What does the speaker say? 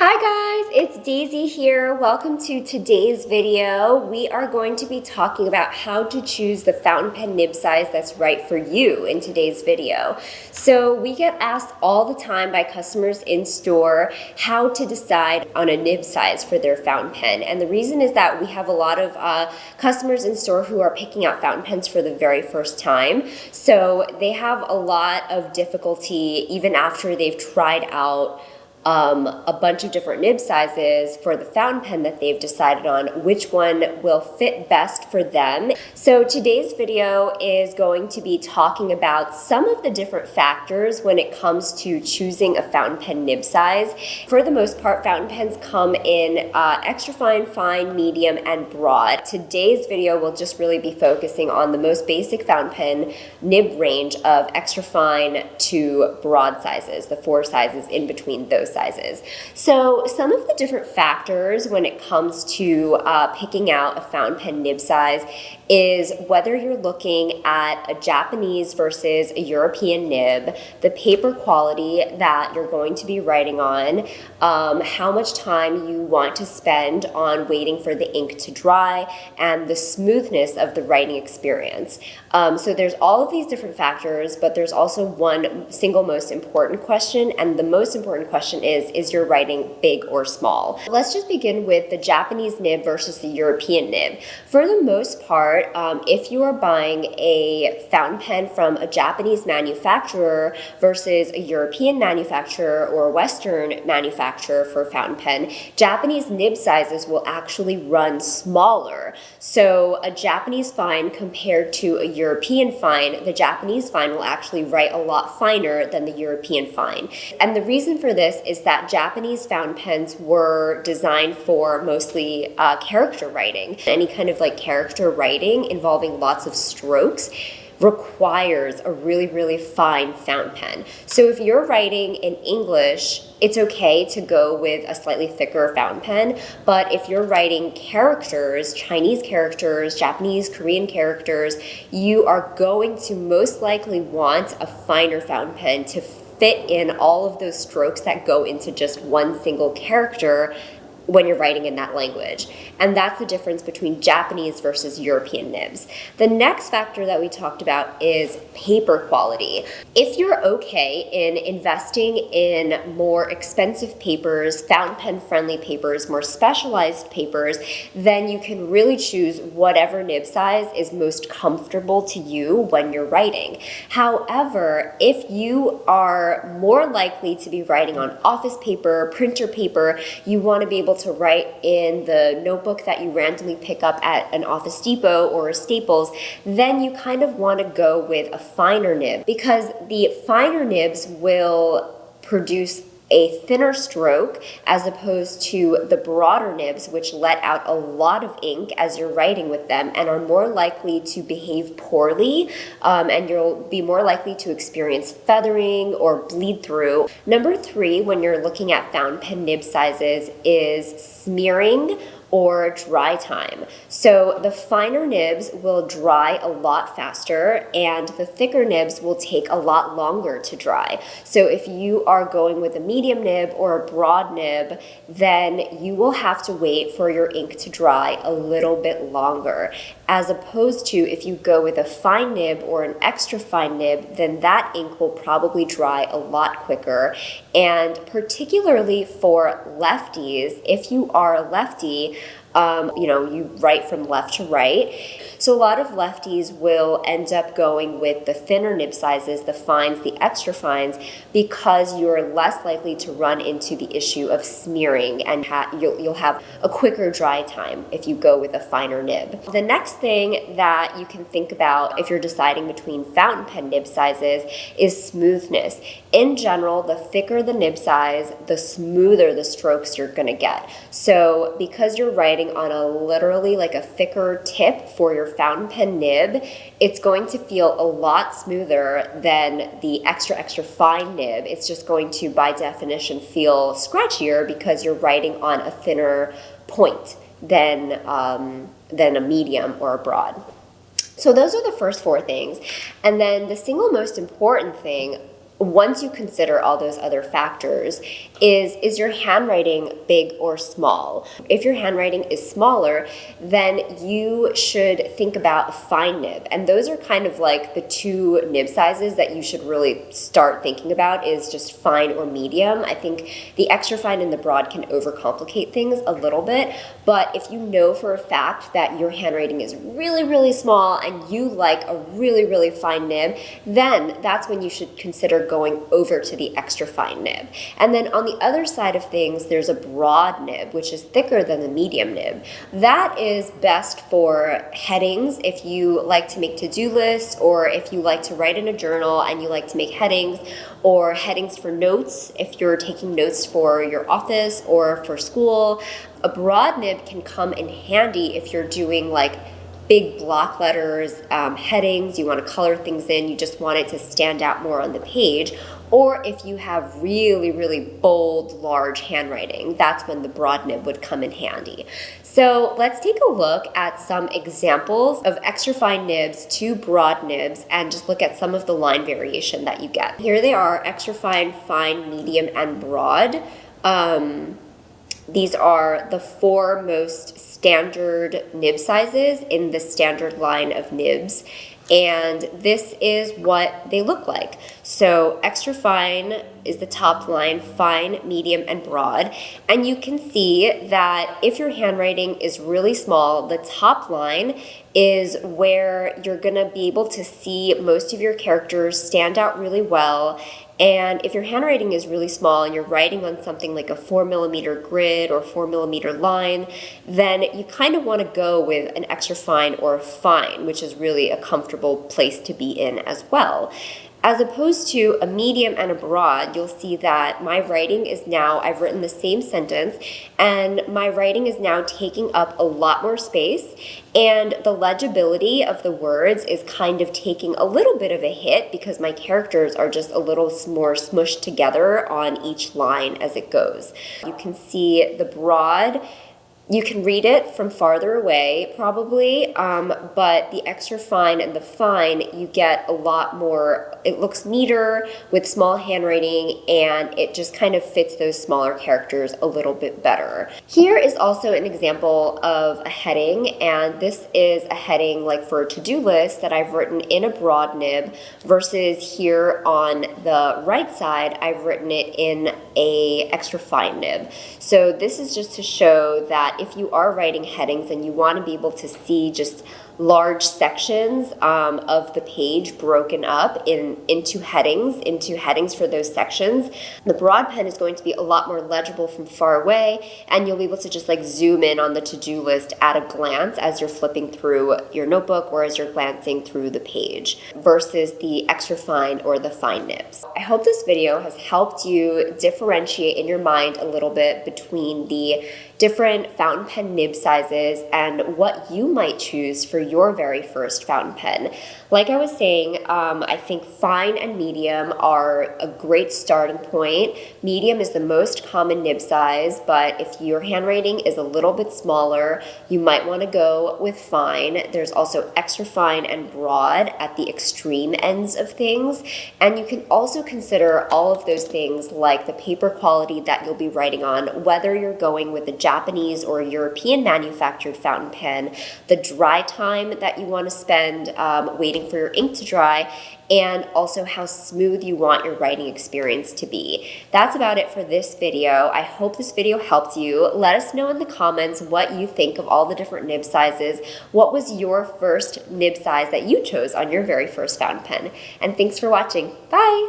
Hi guys, it's Daisy here. Welcome to today's video. We are going to be talking about how to choose the fountain pen nib size that's right for you in today's video. So we get asked all the time by customers in store how to decide on a nib size for their fountain pen. And the reason is that we have a lot of customers in store who are picking out fountain pens for the very first time. So they have a lot of difficulty even after they've tried out a bunch of different nib sizes for the fountain pen that they've decided on which one will fit best for them. So today's video is going to be talking about some of the different factors when it comes to choosing a fountain pen nib size. For the most part, fountain pens come in extra fine, fine, medium, and broad. Today's video will just really be focusing on the most basic fountain pen nib range of extra fine to broad sizes, the four sizes in between those sizes. So some of the different factors when it comes to picking out a fountain pen nib size is whether you're looking at a Japanese versus a European nib, the paper quality that you're going to be writing on, how much time you want to spend on waiting for the ink to dry, and the smoothness of the writing experience. So there's all of these different factors, but there's also one single most important question, and the most important question is your writing big or small? Let's just begin with the Japanese nib versus the European nib. For the most part, if you are buying a fountain pen from a Japanese manufacturer versus a European manufacturer or a Western manufacturer for a fountain pen, Japanese nib sizes will actually run smaller. So a Japanese fine compared to a European fine, the Japanese fine will actually write a lot finer than the European fine. And the reason for this is that Japanese fountain pens were designed for mostly character writing. Any kind of character writing involving lots of strokes requires a really fine fountain pen. So if you're writing in English, it's okay to go with a slightly thicker fountain pen, but if you're writing characters, Chinese characters, Japanese, Korean characters, you are going to most likely want a finer fountain pen to fit in all of those strokes that go into just one single character when you're writing in that language. And that's the difference between Japanese versus European nibs. The next factor that we talked about is paper quality. If you're okay in investing in more expensive papers, fountain pen friendly papers, more specialized papers, then you can really choose whatever nib size is most comfortable to you when you're writing. However, if you are more likely to be writing on office paper, printer paper, you want to be able to write in the notebook that you randomly pick up at an Office Depot or a Staples, then you kind of want to go with a finer nib, because the finer nibs will produce a thinner stroke as opposed to the broader nibs, which let out a lot of ink as you're writing with them and are more likely to behave poorly, and you'll be more likely to experience feathering or bleed through. Number 3, when you're looking at fountain pen nib sizes, is smearing or dry time. So the finer nibs will dry a lot faster and the thicker nibs will take a lot longer to dry. So if you are going with a medium nib or a broad nib, then you will have to wait for your ink to dry a little bit longer. As opposed to if you go with a fine nib or an extra fine nib, then that ink will probably dry a lot quicker. And particularly for lefties, if you are a lefty, you write from left to right. So a lot of lefties will end up going with the thinner nib sizes, the fines, the extra fines, because you're less likely to run into the issue of smearing, and you'll have a quicker dry time if you go with a finer nib. The next thing that you can think about if you're deciding between fountain pen nib sizes is smoothness. In general, the thicker the nib size, the smoother the strokes you're going to get. So because you're writing on literally a thicker tip for your fountain pen nib, it's going to feel a lot smoother than the extra fine nib. It's just going to, by definition, feel scratchier because you're writing on a thinner point than a medium or a broad. So those are the first 4 things. And then the single most important thing once you consider all those other factors, is your handwriting big or small? If your handwriting is smaller, then you should think about a fine nib. And those are kind of like the two nib sizes that you should really start thinking about, is just fine or medium. I think the extra fine and the broad can overcomplicate things a little bit, but if you know for a fact that your handwriting is really, really small and you like a really, really fine nib, then that's when you should consider going over to the extra fine nib. And then on the other side of things, there's a broad nib, which is thicker than the medium nib. That is best for headings if you like to make to-do lists, or if you like to write in a journal and you like to make headings, or headings for notes if you're taking notes for your office or for school. A broad nib can come in handy if you're doing like big block letters, headings, you want to color things in, you just want it to stand out more on the page. Or if you have really, really bold, large handwriting, that's when the broad nib would come in handy. So let's take a look at some examples of extra fine nibs to broad nibs and just look at some of the line variation that you get. Here they are: extra fine, fine, medium, and broad. These are the 4 most standard nib sizes in the standard line of nibs, and this is what they look like. So extra fine is the top line, fine, medium, and broad. And you can see that if your handwriting is really small, the top line is where you're gonna be able to see most of your characters stand out really well. And if your handwriting is really small and you're writing on something like a 4mm grid or 4mm line, then you kind of want to go with an extra fine or a fine, which is really a comfortable place to be in as well. As opposed to a medium and a broad, you'll see that my writing is now, I've written the same sentence, and my writing is now taking up a lot more space, and the legibility of the words is kind of taking a little bit of a hit because my characters are just a little more smushed together on each line as it goes. You can see the broad. You can read it from farther away, probably, but the extra fine and the fine, you get a lot more, it looks neater with small handwriting, and it just kind of fits those smaller characters a little bit better. Here is also an example of a heading, and this is a heading like for a to-do list that I've written in a broad nib, versus here on the right side, I've written it in a extra fine nib. So this is just to show that if you are writing headings and you want to be able to see just large sections of the page broken up into headings for those sections, the broad pen is going to be a lot more legible from far away, and you'll be able to just like zoom in on the to-do list at a glance as you're flipping through your notebook or as you're glancing through the page, versus the extra fine or the fine nibs. I hope this video has helped you differentiate in your mind a little bit between the different fountain pen nib sizes and what you might choose for your very first fountain pen. Like I was saying, I think fine and medium are a great starting point. Medium is the most common nib size, but if your handwriting is a little bit smaller, you might want to go with fine. There's also extra fine and broad at the extreme ends of things, and you can also consider all of those things like the paper quality that you'll be writing on, whether you're going with a Japanese or European manufactured fountain pen, the dry time that you want to spend waiting for your ink to dry, and also how smooth you want your writing experience to be. That's about it for this video. I hope this video helped you. Let us know in the comments what you think of all the different nib sizes. What was your first nib size that you chose on your very first fountain pen? And thanks for watching. Bye!